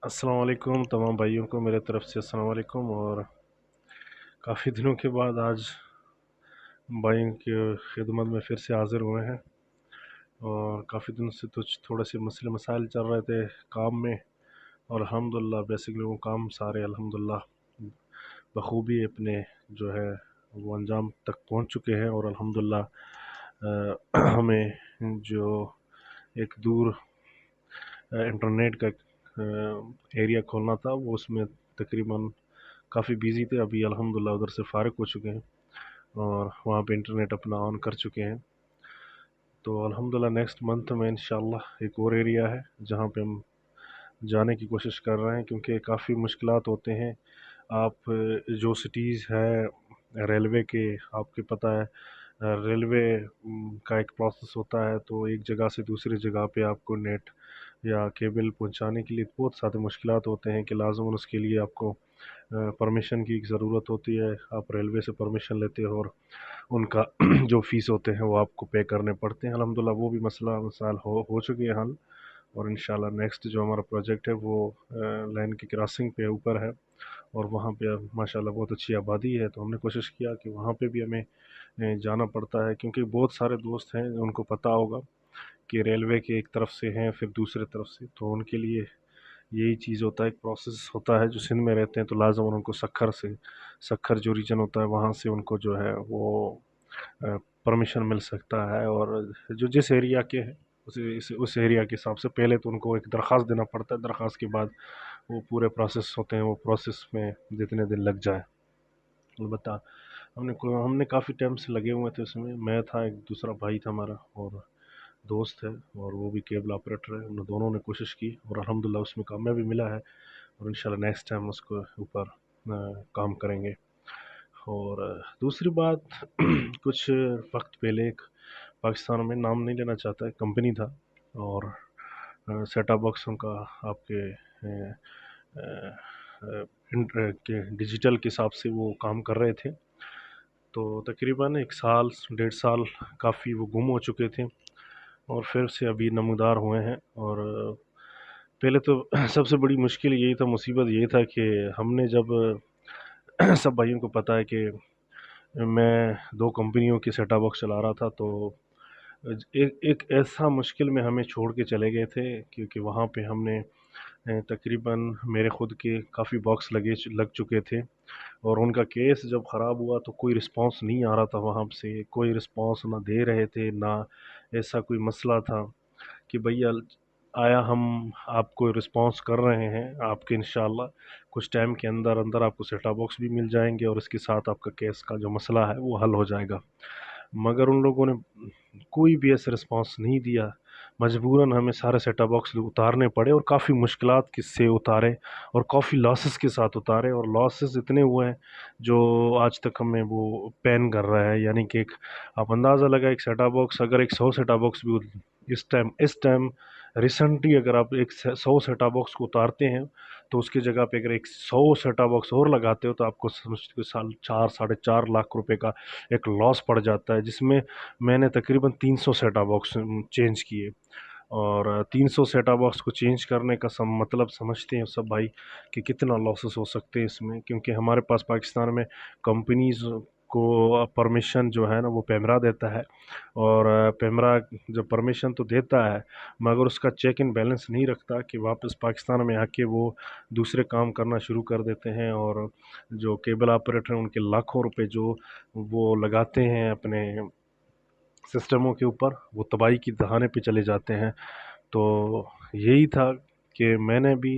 السلام علیکم تمام بھائیوں کو میرے طرف سے السلام علیکم۔ اور کافی دنوں کے بعد آج بھائیوں کی خدمت میں پھر سے حاضر ہوئے ہیں، اور کافی دنوں سے تو تھوڑے سے مسئلے مسائل چل رہے تھے کام میں، اور الحمدللہ بیسکلی وہ کام سارے الحمدللہ بخوبی اپنے جو ہے وہ انجام تک پہنچ چکے ہیں، اور الحمدللہ ہمیں جو ایک دور انٹرنیٹ کا ایریا کھولنا تھا وہ اس میں تقریباً کافی بیزی تھے، ابھی الحمدللہ ادھر سے فارغ ہو چکے ہیں اور وہاں پہ انٹرنیٹ اپنا آن کر چکے ہیں۔ تو الحمدللہ نیکسٹ منتھ میں انشاءاللہ ایک اور ایریا ہے جہاں پہ ہم جانے کی کوشش کر رہے ہیں، کیونکہ کافی مشکلات ہوتے ہیں۔ آپ جو سٹیز ہے ریلوے کے، آپ کے پتہ ہے ریلوے کا ایک پروسیس ہوتا ہے، تو ایک جگہ سے دوسری جگہ پہ آپ کو نیٹ یا کیبل پہنچانے کے لیے بہت سارے مشکلات ہوتے ہیں کہ لازم اس کے لیے آپ کو پرمیشن کی ضرورت ہوتی ہے۔ آپ ریلوے سے پرمیشن لیتے ہو اور ان کا جو فیس ہوتے ہیں وہ آپ کو پے کرنے پڑتے ہیں۔ الحمدللہ وہ بھی مسائل ہو چکے ہیں حل، اور انشاءاللہ نیکسٹ جو ہمارا پروجیکٹ ہے وہ لائن کی کراسنگ پہ اوپر ہے، اور وہاں پہ ماشاءاللہ بہت اچھی آبادی ہے، تو ہم نے کوشش کیا کہ وہاں پہ بھی ہمیں جانا پڑتا ہے، کیونکہ بہت سارے دوست ہیں ان کو پتہ ہوگا کہ ریلوے کے ایک طرف سے ہیں پھر دوسرے طرف سے، تو ان کے لیے یہی چیز ہوتا ہے، ایک پروسیس ہوتا ہے۔ جو سندھ میں رہتے ہیں تو لازم ان کو سکھر جو ریجن ہوتا ہے وہاں سے ان کو جو ہے وہ پرمیشن مل سکتا ہے، اور جو جس ایریا کے ہے اس ایریا کے حساب سے پہلے تو ان کو ایک درخواست دینا پڑتا ہے، درخواست کے بعد وہ پورے پروسیس ہوتے ہیں، وہ پروسیس میں جتنے دن لگ جائیں۔ البتہ ہم نے کافی ٹائم سے لگے ہوئے تھے اس میں تھا، ایک دوسرا بھائی تھا ہمارا اور دوست ہے، اور وہ بھی کیبل آپریٹر ہے، ان دونوں نے کوشش کی اور الحمدللہ اس میں کامیابی ملا ہے، اور انشاءاللہ نیکسٹ ٹائم اس کو اوپر کام کریں گے۔ اور دوسری بات کچھ وقت پہلے ایک پاکستان میں، نام نہیں لینا چاہتا، ایک کمپنی تھا، اور سیٹ اپ باکسوں کا آپ کے ڈیجیٹل کے حساب سے وہ کام کر رہے تھے، تو تقریباً 1 سال 1.5 سال کافی وہ گم ہو چکے تھے، اور پھر سے ابھی نمودار ہوئے ہیں۔ اور پہلے تو سب سے بڑی مشکل یہی تھا، مصیبت یہی تھا کہ ہم نے جب سب بھائیوں کو پتہ ہے کہ میں 2 کمپنیوں کی سیٹ اپ باکس چلا رہا تھا، تو ایک ایسا مشکل میں ہمیں چھوڑ کے چلے گئے تھے، کیونکہ وہاں پہ ہم نے تقریباً میرے خود کے کافی باکس لگ چکے تھے، اور ان کا کیس جب خراب ہوا تو کوئی رسپانس نہیں آ رہا تھا، وہاں سے کوئی رسپانس نہ دے رہے تھے، نہ ایسا کوئی مسئلہ تھا کہ بھیا آیا ہم آپ کو رسپانس کر رہے ہیں، آپ کے انشاءاللہ کچھ ٹائم کے اندر اندر آپ کو سیٹ اپ باکس بھی مل جائیں گے، اور اس کے ساتھ آپ کا کیس کا جو مسئلہ ہے وہ حل ہو جائے گا۔ مگر ان لوگوں نے کوئی بھی ایسا رسپانس نہیں دیا، مجبوراً ہمیں سارے سیٹ اپ باکس اتارنے پڑے، اور کافی مشکلات کے سے اتارے، اور کافی لاسز کے ساتھ اتارے، اور لاسز اتنے ہوئے ہیں جو آج تک ہمیں وہ پین کر رہا ہے۔ یعنی کہ آپ اندازہ لگا ایک سیٹ اپ باکس، اگر ایک 100 سیٹ اپ باکس بھی اس ٹائم ریسنٹلی اگر آپ ایک 100 سیٹ اپ باکس کو اتارتے ہیں، تو اس کی جگہ پہ اگر ایک 100 سیٹ اپ باکس اور لگاتے ہو تو آپ کو سمجھ سال 4-4.5 لاکھ روپے کا ایک لاس پڑ جاتا ہے، جس میں میں نے تقریباً 300 سیٹ اپ باکس چینج کیے، اور 300 سیٹ اپ باکس کو چینج کرنے کا مطلب سمجھتے ہیں سب بھائی کہ کتنا لاسز ہو سکتے ہیں اس میں، کیونکہ ہمارے پاس پاکستان میں کمپنیز کو پرمیشن جو ہے نا وہ پیمرا دیتا ہے، اور پیمرا جب پرمیشن تو دیتا ہے مگر اس کا چیک ان بیلنس نہیں رکھتا کہ واپس پاکستان میں آ کے وہ دوسرے کام کرنا شروع کر دیتے ہیں، اور جو کیبل آپریٹر ہیں ان کے لاکھوں روپے جو وہ لگاتے ہیں اپنے سسٹموں کے اوپر، وہ تباہی کی دہانے پہ چلے جاتے ہیں۔ تو یہی تھا کہ میں نے بھی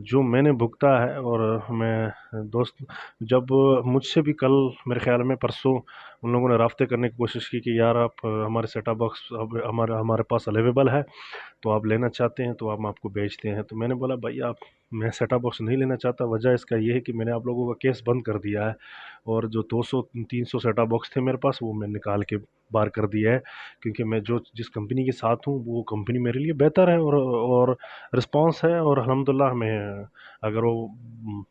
جو میں نے بھگتا ہے، اور میں دوست جب مجھ سے بھی کل میرے خیال میں پرسوں ان لوگوں نے رابطے کرنے کی کوشش کی کہ یار آپ ہمارے سیٹ اپ باکس ہمارے پاس اویلیبل ہے، تو آپ لینا چاہتے ہیں تو ہم آپ کو بیچتے ہیں۔ تو میں نے بولا بھائی میں سیٹ اپ باکس نہیں لینا چاہتا، وجہ اس کا یہ ہے کہ میں نے آپ لوگوں کا کیس بند کر دیا ہے، اور جو 200-300 سیٹ اپ باکس تھے میرے پاس وہ میں نکال کے باہر کر دیا ہے، کیونکہ میں جس کمپنی کے ساتھ ہوں وہ کمپنی میرے لیے بہتر ہے، اور رسپانس ہے، اور الحمدللہ ہمیں اگر وہ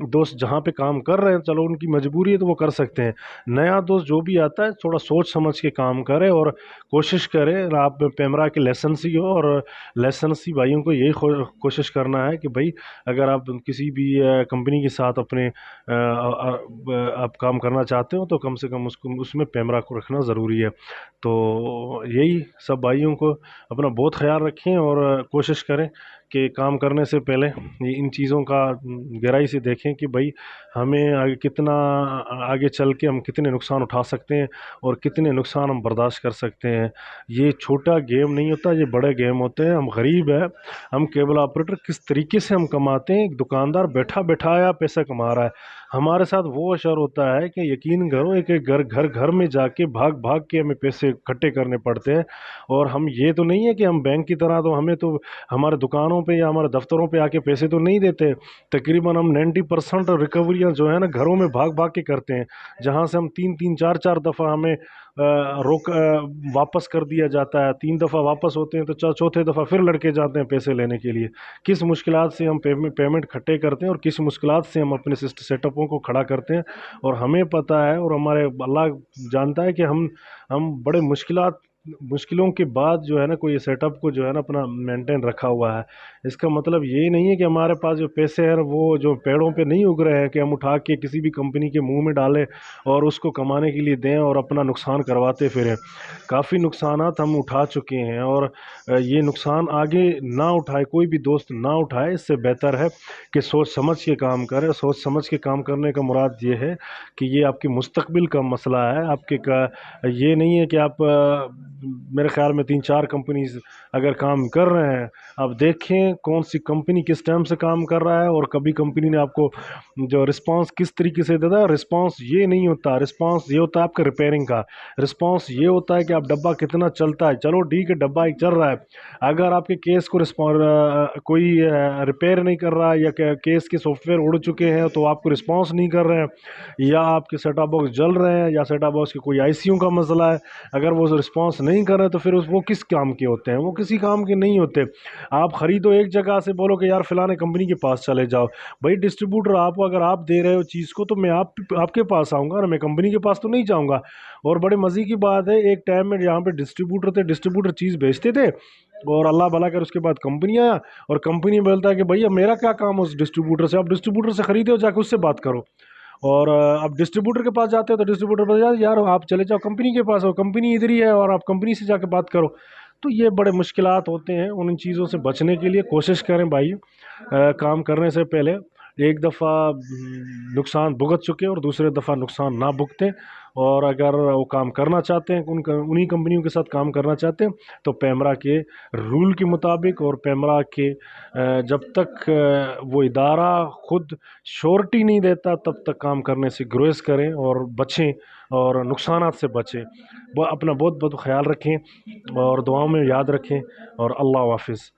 دوست جہاں پہ کام کر رہے ہیں چلو ان کی مجبوری ہے تو وہ کر سکتے ہیں، نیا دوست جو بھی آتا ہے تھوڑا سوچ سمجھ کے کام کرے اور کوشش کرے۔ آپ پیمرا کے لائسنسی ہو، اور لائسنسی بھائیوں کو یہی کوشش کرنا ہے کہ بھائی اگر آپ کسی بھی کمپنی کے ساتھ اپنے آپ کام کرنا چاہتے ہو تو کم سے کم اس میں پیمرا کو رکھنا ضروری ہے۔ تو یہی سب بھائیوں کو اپنا بہت خیال رکھیں اور کوشش کریں کہ کام کرنے سے پہلے ان چیزوں کا گہرائی سے دیکھیں کہ بھائی ہمیں آگے چل کے ہم کتنے نقصان اٹھا سکتے ہیں اور کتنے نقصان ہم برداشت کر سکتے ہیں۔ یہ چھوٹا گیم نہیں ہوتا، یہ بڑے گیم ہوتے ہیں۔ ہم غریب ہیں، ہم کیبل آپریٹر کس طریقے سے ہم کماتے ہیں، ایک دکاندار بیٹھا بیٹھایا پیسہ کما رہا ہے، ہمارے ساتھ وہ اشر ہوتا ہے کہ یقین کرو ایک ایک گھر میں جا کے بھاگ کے ہمیں پیسے اکٹھے کرنے پڑتے ہیں۔ اور ہم یہ تو نہیں ہے کہ ہم بینک کی طرح تو ہمیں تو ہمارے دکانوں پہ یا ہمارے دفتروں پہ آ کے پیسے تو نہیں دیتے، تقریباً ہم 90% ریکوریاں جو ہے نا گھروں میں بھاگ کے کرتے ہیں، جہاں سے ہم تین چار دفعہ ہمیں واپس کر دیا جاتا ہے، 3 دفعہ واپس ہوتے ہیں تو چوتھے دفعہ پھر لڑکے جاتے ہیں پیسے لینے کے لیے۔ کس مشکلات سے ہم پیمنٹ کھٹے کرتے ہیں اور کس مشکلات سے ہم اپنے سیٹ اپوں کو کھڑا کرتے ہیں، اور ہمیں پتہ ہے اور ہمارے اللہ جانتا ہے کہ ہم بڑے مشکلوں کے بعد جو ہے نا کوئی سیٹ اپ کو جو ہے نا اپنا مینٹین رکھا ہوا ہے۔ اس کا مطلب یہ نہیں ہے کہ ہمارے پاس جو پیسے ہیں وہ جو پیڑوں پہ نہیں اگ رہے ہیں کہ ہم اٹھا کے کسی بھی کمپنی کے منہ میں ڈالیں اور اس کو کمانے کے لیے دیں اور اپنا نقصان کرواتے پھریں۔ کافی نقصانات ہم اٹھا چکے ہیں اور یہ نقصان آگے نہ اٹھائے، کوئی بھی دوست نہ اٹھائے۔ اس سے بہتر ہے کہ سوچ سمجھ کے کام کرے۔ سوچ سمجھ کے کام کرنے کا مراد یہ ہے کہ یہ آپ کے مستقبل کا مسئلہ ہے، یہ نہیں ہے کہ آپ میرے خیال میں 3-4 کمپنیز اگر کام کر رہے ہیں، آپ دیکھیں کون سی کمپنی کس ٹائم سے کام کر رہا ہے اور کبھی کمپنی نے آپ کو جو رسپانس کس طریقے سے دیتا ہے۔ رسپانس یہ نہیں ہوتا، رسپانس یہ ہوتا ہے آپ کا ریپیئرنگ کا، رسپانس یہ ہوتا ہے کہ آپ ڈبہ کتنا چلتا ہے۔ چلو ٹھیک ہے ڈبہ ایک چل رہا ہے، اگر آپ کے کیس کو کوئی ریپیئر نہیں کر رہا ہے یا کیس کے سافٹ ویئر اڑ چکے ہیں تو آپ کو رسپانس نہیں کر رہے ہیں، یا آپ کے سیٹ اپ باکس جل رہے ہیں یا سیٹ اپ باکس کی کوئی آئی سی یو کا مسئلہ ہے، اگر وہ رسپانس نہیں کر رہے تو پھر وہ کس کام کے ہوتے ہیں؟ وہ کسی کام کے نہیں ہوتے۔ آپ خریدو ایک جگہ سے، بولو کہ یار فلاں کمپنی کے پاس چلے جاؤ، بھائی ڈسٹریبیوٹر آپ اگر آپ دے رہے ہو چیز کو تو میں آپ کے پاس آؤں گا نا، میں کمپنی کے پاس تو نہیں جاؤں گا۔ اور بڑے مزے کی بات ہے، ایک ٹائم میں جہاں پہ ڈسٹریبیوٹر تھے، ڈسٹریبیوٹر چیز بیچتے تھے اور اللہ بھلا کر اس کے بعد کمپنی آیا اور کمپنی بولتا ہے کہ بھائی اب میرا کیا کام اس ڈسٹریبیوٹر سے، آپ ڈسٹریبیوٹر سے خریدے ہو جا کے اس سے بات کرو۔ اور اب ڈسٹریبیوٹر کے پاس جاتے ہو تو ڈسٹریبیوٹر پاس یار آپ چلے جاؤ کمپنی کے پاس، ہو کمپنی ادھر ہی ہے اور آپ کمپنی سے جا کے بات کرو۔ تو یہ بڑے مشکلات ہوتے ہیں، ان چیزوں سے بچنے کے لیے کوشش کریں بھائی، کام کرنے سے پہلے ایک دفعہ نقصان بھگت چکے اور دوسرے دفعہ نقصان نہ بھگتیں۔ اور اگر وہ کام کرنا چاہتے ہیں انہی کمپنیوں کے ساتھ کام کرنا چاہتے ہیں تو پیمرا کے رول کے مطابق اور پیمرا کے جب تک وہ ادارہ خود شورٹی نہیں دیتا تب تک کام کرنے سے گریز کریں اور بچیں اور نقصانات سے بچیں۔ وہ اپنا بہت خیال رکھیں اور دعاؤں میں یاد رکھیں، اور اللہ حافظ۔